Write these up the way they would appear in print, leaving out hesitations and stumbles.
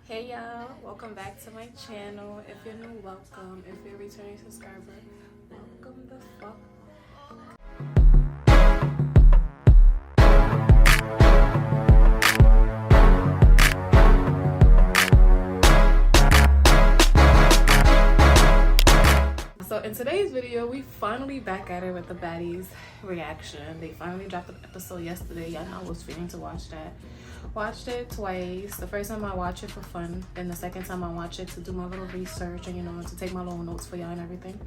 Hey y'all, welcome back to my channel. If you're new, welcome. If you're a returning subscriber, welcome the fuck. So in today's video, we finally back at it with the Baddies reaction. They finally dropped an episode yesterday. Y'all know I was feeling to watch that. Watched it twice. The first time I watched it for fun, then the second time I watched it to do my little research and, you know, to take my little notes for y'all and everything.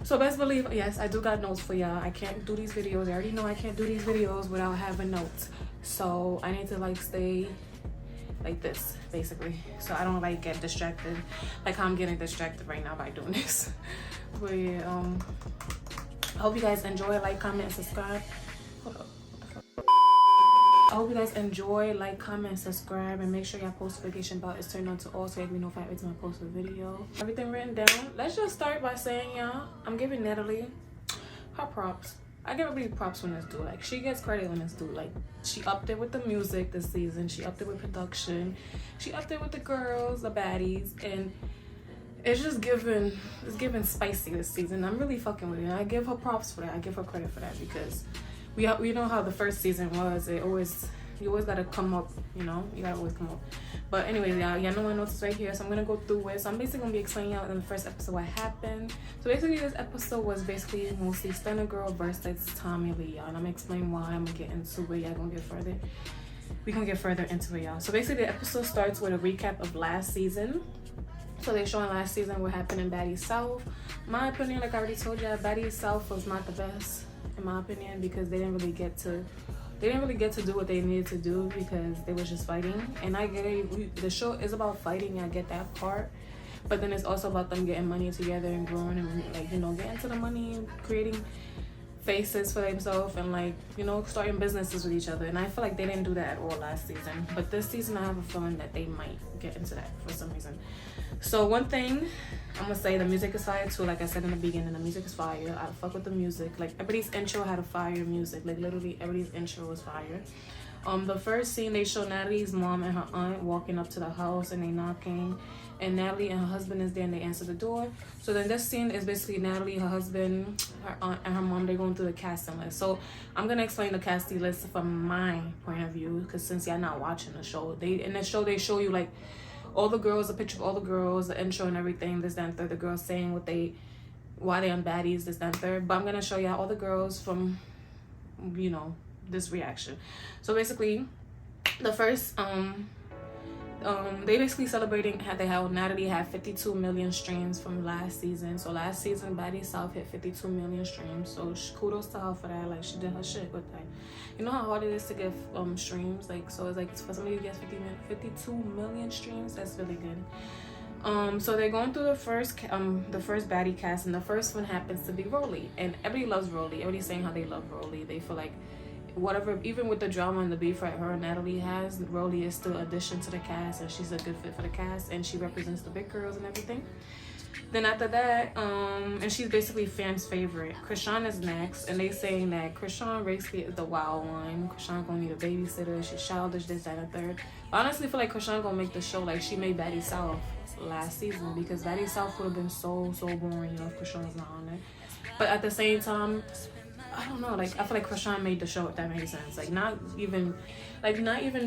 So best believe, yes, I do got notes for y'all. I can't do these videos. I already know I can't do these videos without having notes. So I need to like stay like this basically, so I don't like get distracted like how I'm getting distracted right now by doing this. But yeah, I hope you guys enjoy. Like, comment, and subscribe. Hold up. I hope you guys enjoy. Like, comment, subscribe, and make sure your post notification bell is turned on to all so you can be notified every time I post a video. Everything written down. Let's just start by saying, y'all, I'm giving Natalie her props. I give everybody props when it's due. Like, she gets credit when it's due. Like, she upped it with the music this season. She upped it with production. She upped it with the girls, the baddies, and it's just giving, it's giving spicy this season. I'm really fucking with it. And I give her props for that. I give her credit for that because we know how the first season was. You always gotta come up, you know. You gotta always come up. But anyways, y'all know my notes right here, so I'm gonna go through it. So I'm basically gonna be explaining out in the first episode what happened. So basically, this episode was basically mostly Stunna Girl versus Tommie Lee, y'all. And I'm gonna explain why. I'm gonna get into it. Y'all gonna get further. We gonna get further into it, y'all. So basically, the episode starts with a recap of last season. So they're showing last season what happened in Baddies South. My opinion, like I already told you, Baddies South was not the best in my opinion because they didn't really get to do what they needed to do because they was just fighting. And I get it, the show is about fighting, I get that part, but then it's also about them getting money together and growing and, like, you know, getting to the money and creating faces for themselves and, like, you know, starting businesses with each other. And I feel like they didn't do that at all last season, but this season I have a feeling that they might get into that for some reason. So one thing I'm gonna say, the music is fire too. Like I said in the beginning, the music is fire. I fuck with the music. Like, everybody's intro had a fire music. Like, literally everybody's intro was fire. The first scene, they show Natalie's mom and her aunt walking up to the house and they knocking, and Natalie and her husband is there and they answer the door. So then this scene is basically Natalie, her husband, her aunt, and her mom. They're going through the casting list. So I'm gonna explain the casting list from my point of view, because since y'all not watching the show, in the show they show you like all the girls, a picture of all the girls, the intro and everything, this, that, and third. The girls saying why they on Baddies, this, that, and third. But I'm gonna show y'all all the girls from, you know, this reaction. So basically, the first they basically celebrating how Natalie had 52 million streams from last season. So last season, Baddies South hit 52 million streams. So kudos to her for that. Like, she did her shit with that. You know how hard it is to get streams. Like, so it's like for somebody who gets 52 million streams, that's really good. So they're going through the first baddie cast, and the first one happens to be Rollie, and everybody loves Rollie. Everybody's saying how they love Rollie. They feel like whatever, even with the drama and the beef right her and Natalie has, Rollie is still addition to the cast, and she's a good fit for the cast, and she represents the big girls and everything. Then after that, and she's basically fans' favorite. Christelle is next, and they saying that Christelle basically is the wild one. Christelle gonna need a babysitter. She's childish, this, that, and third. I honestly feel like Christelle gonna make the show like she made Baddies South last season, because Baddies South would have been so boring, you know, if Christelle was not on it. But at the same time, I don't know, like, I feel like Christelle made the show, if that makes sense. Like, not even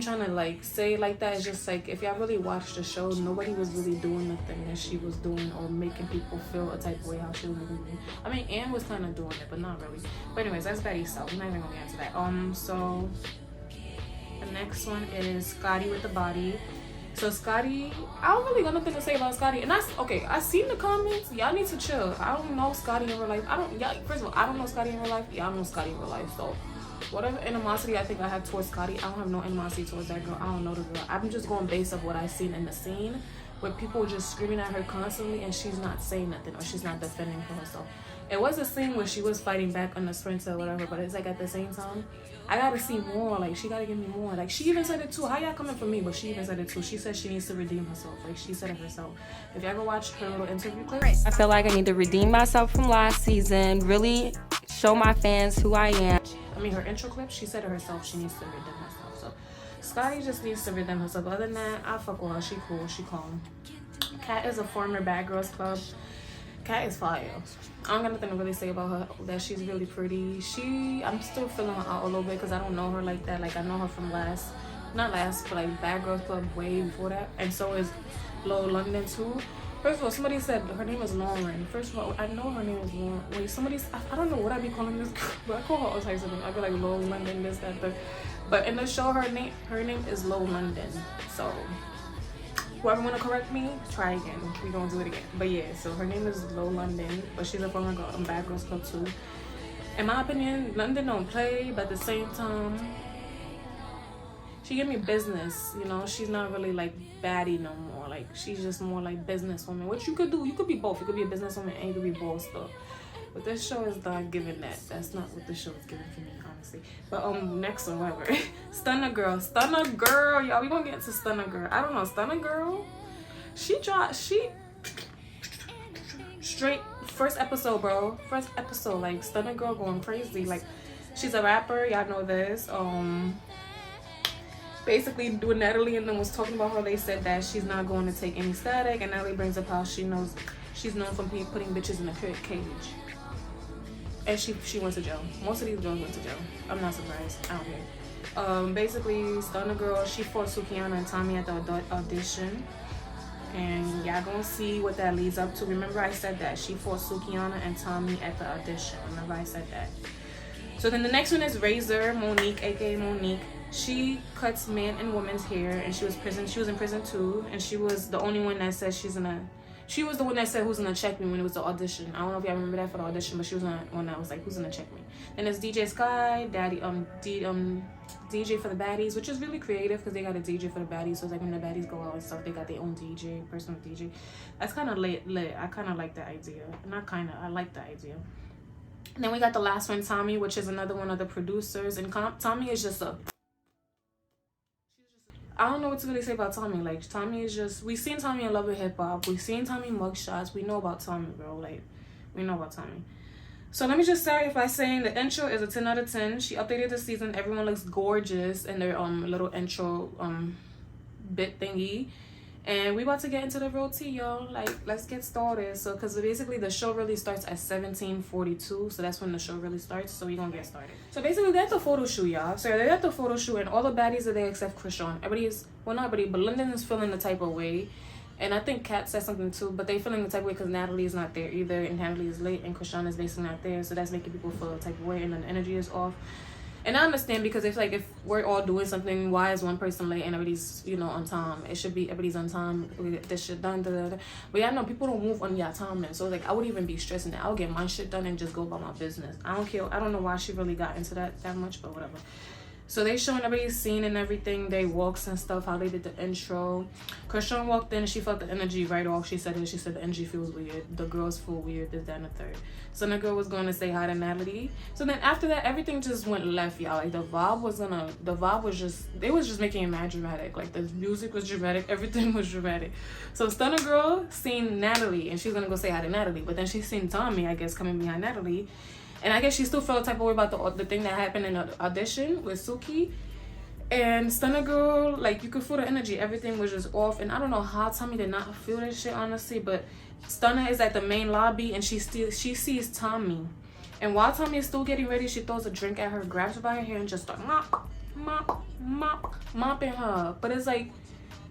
trying to, like, say like that. It's just, like, if y'all really watched the show, nobody was really doing the thing that she was doing or making people feel a type of way how she was doing. I mean, Anne was kind of doing it, but not really. But anyways, that's Baddies South. We're not even gonna get into that. So the next one is Scotty with the body. So Scotty, I don't really got nothing to say about Scotty. And okay, I seen the comments. Y'all need to chill. I don't know Scotty in real life. First of all, I don't know Scotty in real life. Y'all know Scotty in real life. So whatever animosity I think I have towards Scotty, I don't have no animosity towards that girl. I don't know the girl. I'm just going based off what I seen in the scene, where people just screaming at her constantly and she's not saying nothing, or she's not defending for herself. It was a scene where she was fighting back on the sprinter or whatever, but it's like at the same time, I gotta see more. Like, she gotta give me more. Like, she even said it too. How y'all coming for me? But she even said it too. She said she needs to redeem herself. Like, she said it herself. If y'all go watch her little interview clip, I feel like I need to redeem myself from last season. Really show my fans who I am. I mean, her intro clip, she said it herself. She needs to redeem herself. So Scotty just needs to redeem herself. Other than that, I fuck with her. She cool. She calm. Kat is a former Bad Girls Club. Kat is fire. I don't got nothing to really say about her. That she's really pretty. I'm still feeling her out a little bit because I don't know her like that. Like I know her from not last, but like Bad Girls Club way before that. And so is Low London too. First of all, somebody said her name is Lauren. First of all, I know her name is Lauren. Wait, I don't know what I be calling this girl, but I call her all types of things. I be like Low London, this, that, the. But in the show, her name is Low London. So whoever wanna correct me, try again. We gonna do it again. But yeah, so her name is Low London, but she's a former Bad Girls Club too. In my opinion, London don't play, but at the same time, she give me business, you know. She's not really like baddie no more. Like she's just more like businesswoman, which you could do. You could be both. You could be a businesswoman and you could be boss though. But this show is not giving that. That's not what this show is giving for me, honestly. But next one, whatever. Stunna girl, y'all. We gonna get into Stunna girl. I don't know, Stunna girl. She straight first episode, bro. First episode, like Stunna girl going crazy. Like she's a rapper. Y'all know this. Basically, when Natalie and them was talking about her, they said that she's not going to take any static, and Natalie brings up how she's known for putting bitches in a cage. And she went to jail. Most of these girls went to jail. I'm not surprised. I don't care. Basically, Stunna girl, she fought Sukiana and Tommie at the audition. And y'all gonna see what that leads up to. Remember I said that. She fought Sukiana and Tommie at the audition. Remember I said that. So then the next one is Razor, Monique, aka Monique. She cuts man and woman's hair, and she was in prison too, and she was the only one that said she was the one that said who's gonna check me when it was the audition. I don't know if y'all remember that for the audition, but she was the one that was like, who's gonna check me. Then there's DJ Sky, DJ for the Baddies, which is really creative because they got a DJ for the Baddies. So it's like when the Baddies go out and stuff, they got their own DJ, personal DJ. That's kind of lit. I kind of like that idea. I like the idea. And then we got the last one, Tommie, which is another one of the producers. And Tommie is just I don't know what to really say about Tommie. Like, Tommie is just... We seen Tommie in Love and Hip Hop. We seen Tommie mugshots. We know about Tommie, bro. Like, we know about Tommie. So let me just start by saying the intro is a 10 out of 10. She updated the season. Everyone looks gorgeous in their little intro bit thingy. And we about to get into the real tea, y'all. Like, let's get started. So, because basically the show really starts at 17:42. So that's when the show really starts. So we gonna get started. So basically they're at the photo shoot, y'all. So they're at the photo shoot and all the baddies are there except Christelle. Everybody's, well, not everybody, but London is feeling the type of way. And I think Kat said something too, but they feeling the type of way because Natalie is not there either. And Natalie is late and Christelle is basically not there. So that's making people feel the type of way and then the energy is off. And I understand because it's like if we're all doing something, why is one person late and everybody's, you know, on time? It should be everybody's on time. We get this shit done. But yeah, I know people don't move on your time. So like I wouldn't even be stressing that. I'll get my shit done and just go about my business. I don't care. I don't know why she really got into that much, but whatever. So they showing everybody's scene and everything, they walks and stuff, how they did the intro. Christelle walked in and she felt the energy right off. She said the energy feels weird. The girls feel weird, this, that, and the third. So the girl was going to say hi to Natalie. So then after that, everything just went left, y'all. Like the vibe was just making it mad dramatic. Like the music was dramatic, everything was dramatic. So Stunna girl seen Natalie and she's gonna go say hi to Natalie. But then she's seen Tommie, I guess, coming behind Natalie. And I guess she still felt the type of way about the thing that happened in the audition with Suki. And Stunna girl, like, you could feel the energy. Everything was just off. And I don't know how Tommie did not feel this shit, honestly. But Stunna is at the main lobby and she sees Tommie. And while Tommie is still getting ready, she throws a drink at her, grabs her by her hair, and just starts mopping her. But it's like,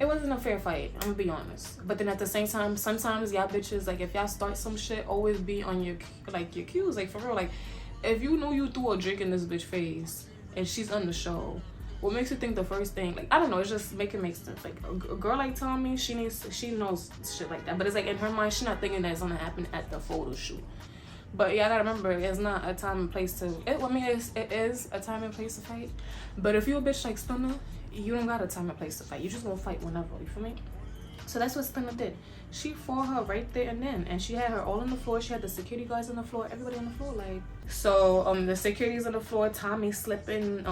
it wasn't a fair fight, I'm gonna be honest. But then at the same time, sometimes y'all bitches, like, if y'all start some shit, always be on your cues. Like, for real, like, if you know you threw a drink in this bitch face and she's on the show, what makes you think the first thing, like, I don't know, it's just make sense. Like, a girl like Tommie, she knows shit like that. But it's like, in her mind, she's not thinking that it's gonna happen at the photo shoot. But yeah, I gotta remember, it's not a time and place to, it is a time and place to fight. But if you a bitch like Stunna, you don't got a time and place to fight. You just gonna fight whenever, you feel me? So that's what Stunna did. She fought her right there and then. And she had her all on the floor. She had the security guards on the floor, everybody on the floor, like. So, the security's on the floor, Tommie slipping,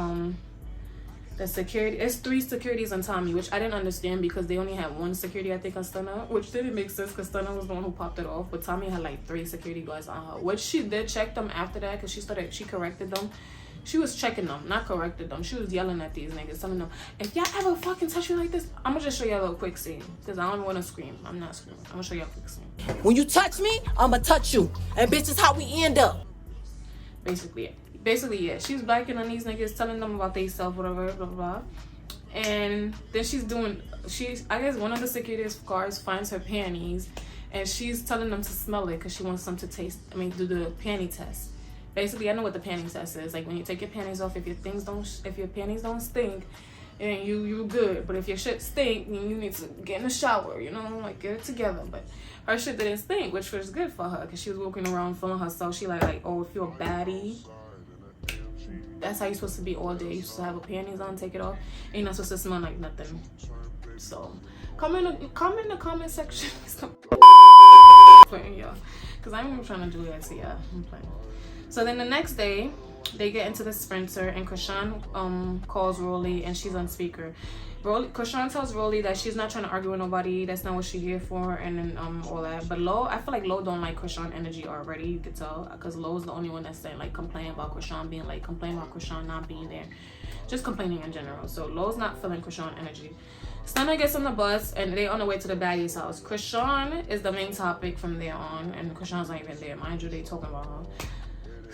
the security, it's 3 securities on Tommie, which I didn't understand because they only had 1 security, I think, on Stunna, which didn't make sense because Stunna was the one who popped it off. But Tommie had like 3 security guards on her, which she did check them after that because she corrected them. She was checking them, not correcting them. She was yelling at these niggas, telling them, if y'all ever fucking touch me like this, I'm gonna just show y'all a little quick scene. Because I don't want to scream. I'm not screaming. I'm gonna show y'all a quick scene. When you touch me, I'ma touch you. And bitch, is how we end up. Basically, yeah. She's blacking on these niggas, telling them about they self, whatever, blah, blah, blah. And then I guess one of the security guards finds her panties, and she's telling them to smell it because she wants them to do the panty test. Basically, I know what the panty test is. Like when you take your panties off, if your panties don't stink, and you good. But if your shit stink, then you need to get in the shower, you know, like get it together. But her shit didn't stink, which was good for her because she was walking around feeling herself. She like, oh, if you're a baddie, that's how you're supposed to be all day. You're supposed to have your panties on, take it off, and you're not supposed to smell like nothing. So comment in the comment section. Playing y'all, because I'm even trying to do that to y'all. I'm playing. So then the next day, they get into the Sprinter, and Christiane calls Rollie, and she's on speaker. Christiane tells Rollie that she's not trying to argue with nobody. That's not what she's here for, and then all that. But I feel like Lo don't like Christiane energy already. You could tell, because Lo's the only one that's saying like complaining about Christiane being like, complaining about Christiane not being there, just complaining in general. So Lo's not feeling Christiane energy. Stunna gets on the bus, and they're on the way to the baddies' house. Christiane is the main topic from there on, and Christiane's not even there. Mind you, they talking about her.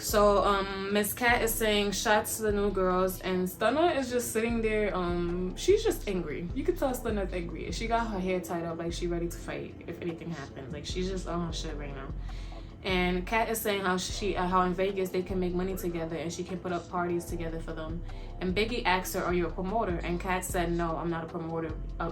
So Miss Cat is saying shots to the new girls, and Stunna is just sitting there. She's just angry. You could tell Stunna's angry. She got her hair tied up like she ready to fight if anything happens. Like she's just on her shit right now. And Cat is saying how in Vegas they can make money together and she can put up parties together for them. And Biggie asked her, "Are you a promoter?" And Cat said, "No, I'm not a promoter. I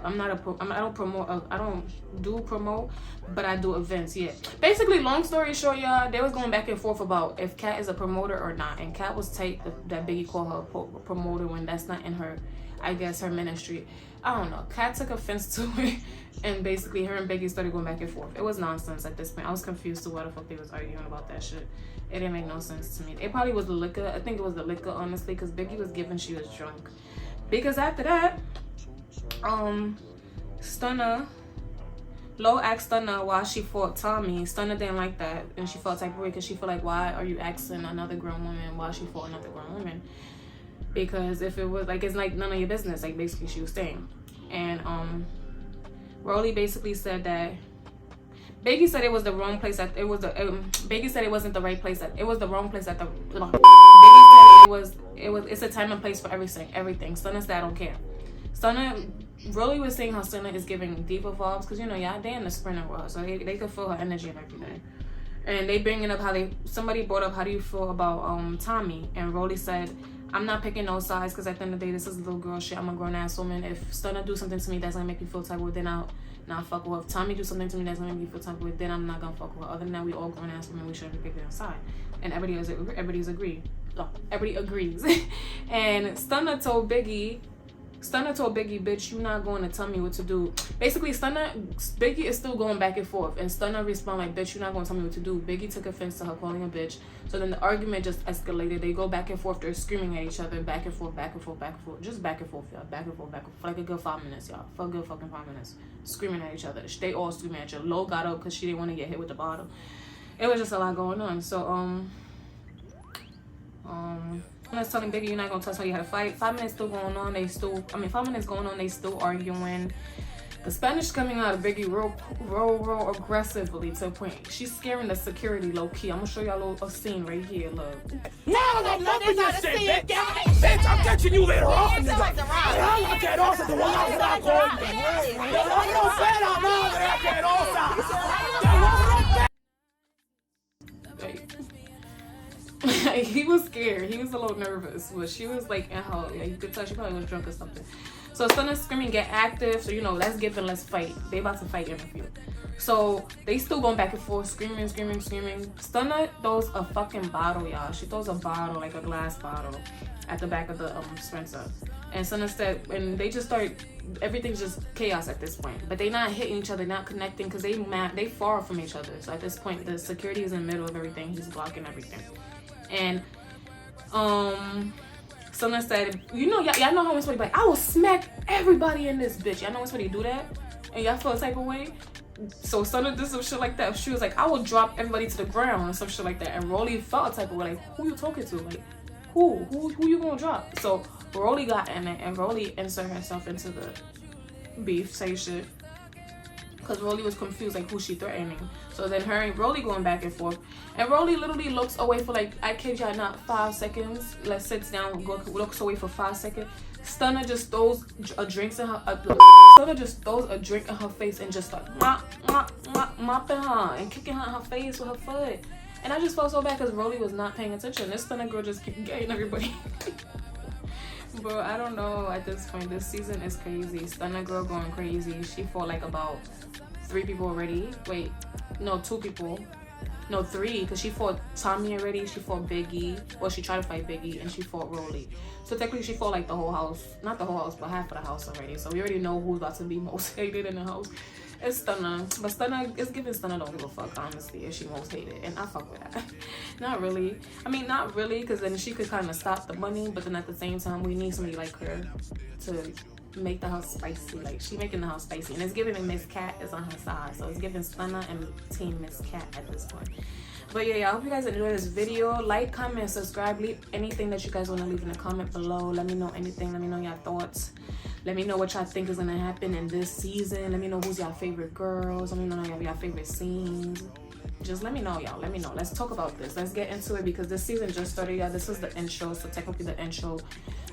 don't do promote, but I do events." Yeah. Basically, long story short, y'all, they was going back and forth about if Cat is a promoter or not. And Cat was tight that Biggie called her a promoter when that's not in her, I guess, her ministry. I don't know. Cat took offense to it, and basically her and Biggie started going back and forth. It was nonsense at this point. I was confused to what the fuck they was arguing about that shit. It didn't make no sense to me. It probably was the liquor. I think it was the liquor, honestly, because Biggie was given she was drunk. Because after that, Stunna, Lo asked Stunna why she fought Tommie. Stunna didn't like that, and she felt type of way because she felt like, why are you asking another grown woman why she fought another grown woman? Because if it was like, it's like none of your business, like basically she was saying. And Rollie basically said that Biggie said it was the wrong place at Biggie said it wasn't the right place it was the wrong place at the Biggie said it's a time and place for everything. Stunna said I don't care. Rollie was saying how Stunna is giving diva vibes because, you know, y'all, they in the Sprinter world, so they could feel her energy and everything. And they bringing up somebody brought up, how do you feel about Tommie? And Rollie said, I'm not picking no sides because at the end of the day, this is a little girl shit. I'm a grown ass woman. If Stunna do something to me that's gonna make me feel type of way, then I'll not fuck with her. If Tommie do something to me that's gonna make me feel type of way, then I'm not gonna fuck with her. Other than that, we all grown ass women. We shouldn't be picking a side. And everybody agrees. And Stunna told Biggie, bitch, you not going to tell me what to do. Basically, Biggie is still going back and forth. And Stunna respond like, bitch, you not going to tell me what to do. Biggie took offense to her calling a bitch. So then the argument just escalated. They go back and forth. They're screaming at each other. Back and forth, back and forth, back and forth. Just back and forth, y'all. Back and forth, back and forth. For like a good 5 minutes, y'all. For a good fucking 5 minutes. Screaming at each other. They all screaming at you. Lo got up because she didn't want to get hit with the bottle. It was just a lot going on. So, I was telling Biggie, you're not gonna tell somebody how to fight. 5 minutes still going on. 5 minutes going on. They still arguing. The Spanish coming out of Biggie real aggressively to a point. She's scaring the security low key. I'm gonna show y'all a scene right here. Look. No, I'm not your shit, bitch. I'm catching you later on, nigga. I get off at the one out without He was scared. He was a little nervous, but she was like in her, like, you could tell she probably was drunk or something. So Stunna's screaming, get active. So, you know, let's give and let's fight. They about to fight interview. So they still going back and forth, screaming. Stunna throws a fucking bottle, y'all. She throws a bottle, like a glass bottle, at the back of the Sprinter. And Stunna said, and they just start, everything's just chaos at this point. But they not hitting each other, not connecting, because they far from each other. So at this point, the security is in the middle of everything. He's blocking everything. And Stunna said, you know, y'all know how when somebody like, I will smack everybody in this bitch. Y'all know when somebody do that? And y'all feel a type of way? So Stunna did some shit like that. She was like, I will drop everybody to the ground and some shit like that. And Rollie felt a type of way, like, who you talking to? Like, who you gonna drop? So Rollie got in it, and Rollie inserted herself into the beef, say shit. Because Rollie was confused, like, who she threatening. So then her and Rollie going back and forth. And Rollie literally looks away for, like, I kid y'all not, 5 seconds. Like, sits down, looks away for 5 seconds. Stunna just throws a drink in her... Stunna just throws a drink in her face and just starts mopping her and kicking her in her face with her foot. And I just felt so bad because Rollie was not paying attention. This Stunna girl just keep getting everybody. Bro, I don't know at this point. This season is crazy. Stunna girl going crazy. She fought like about 3 people already. Wait, no, 2 people. No, 3, because she fought Tommie already. She fought Biggie. Well, she tried to fight Biggie, and she fought Rollie. So technically, she fought like the whole house. Not the whole house, but half of the house already. So we already know who's about to be most hated in the house. It's Stunna. But Stunna, it's giving Stunna don't give a fuck, honestly, if she most hated. And I fuck with that. Not really. I mean, not really, because then she could kind of stop the money. But then at the same time, we need somebody like her to make the house spicy. Like, she making the house spicy. And it's giving Miss Cat is on her side. So it's giving Stunna and Team Miss Cat at this point. But yeah, I hope you guys enjoyed this video. Like, comment, subscribe, leave anything that you guys want to leave in the comment below. Let me know anything. Let me know your thoughts. Let me know what y'all think is gonna happen in this season. Let me know who's your favorite girls. Let me know your favorite scenes. Just let me know, y'all. Let me know. Let's talk about this. Let's get into it because this season just started, y'all. This was the intro, so technically the intro.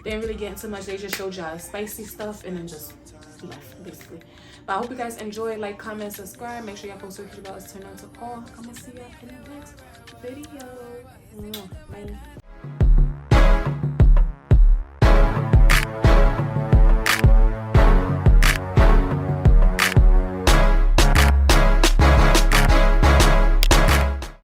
They didn't really get into much. They just showed y'all spicy stuff and then just left, basically. But I hope you guys enjoy. Like, comment, subscribe. Make sure y'all post notification bells turn on to all. I'm gonna see y'all in the next video.